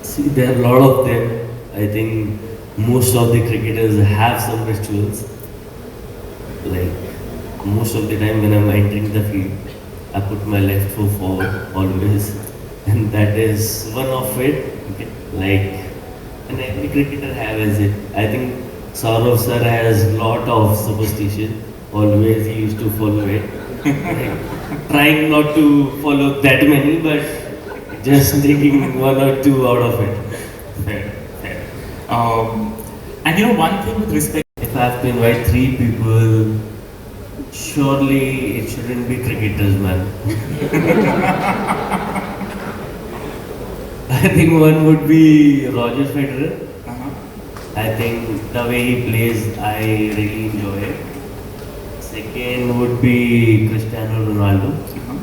See, there are a lot of them. I think most of the cricketers have some rituals. Like most of the time when I'm entering the field, I put my left foot forward always, and that is one of it. Okay. Like, and every cricketer has it. I think Saurav sir has lot of superstition. Always he used to follow it. Like, trying not to follow that many, but just taking one or two out of it. Fair, fair. And one thing with respect. If I have to invite three people, surely it shouldn't be cricketers, man. I think one would be Roger Federer. Uh-huh. I think the way he plays, I really enjoy it. Second would be Cristiano Ronaldo. Uh-huh.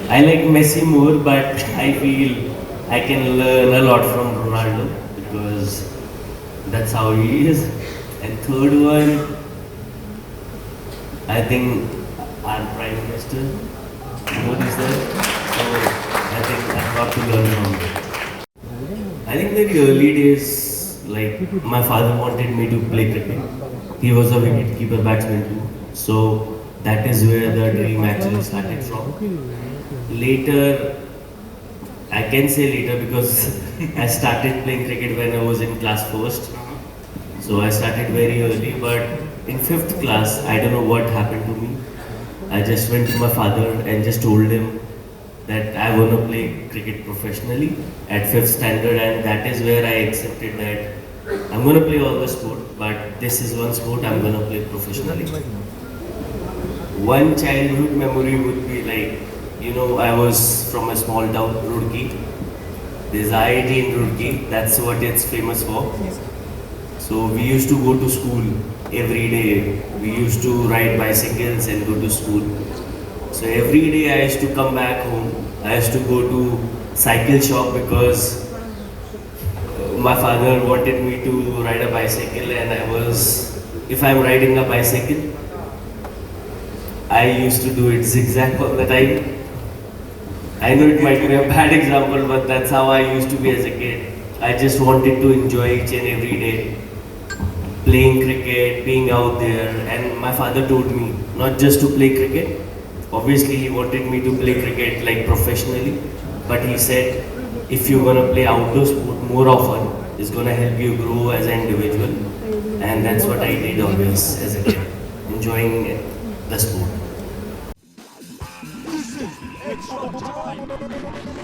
I like Messi more, but I feel I can learn a lot from Ronaldo because that's how he is. And third one, I think our Prime Minister, Modi sir. So I think I've got to learn from him. I think very early days, like my father wanted me to play cricket. He was a wicketkeeper batsman too. So that is where the dream actually started from. Later, I can say later because I started playing cricket when I was in class first. So I started very early, but in fifth class, I don't know what happened to me. I just went to my father and just told him that I want to play cricket professionally at fifth standard, and that is where I accepted that I'm going to play all the sport, but this is one sport I'm going to play professionally. One childhood memory would be like, I was from a small town, Roorkee. There's IIT in Roorkee, that's what it's famous for. So we used to go to school every day. We used to ride bicycles and go to school. So every day I used to come back home. I used to go to cycle shop because my father wanted me to ride a bicycle, and if I'm riding a bicycle, I used to do it zigzag all the time. I know it might be a bad example, but that's how I used to be as a kid. I just wanted to enjoy each and every day, playing cricket, being out there. And my father told me not just to play cricket. Obviously, he wanted me to play cricket like professionally, but he said if you're gonna play outdoor sport more often, it's gonna help you grow as an individual. And that's what I did always as a kid, enjoying the sport. Extra time.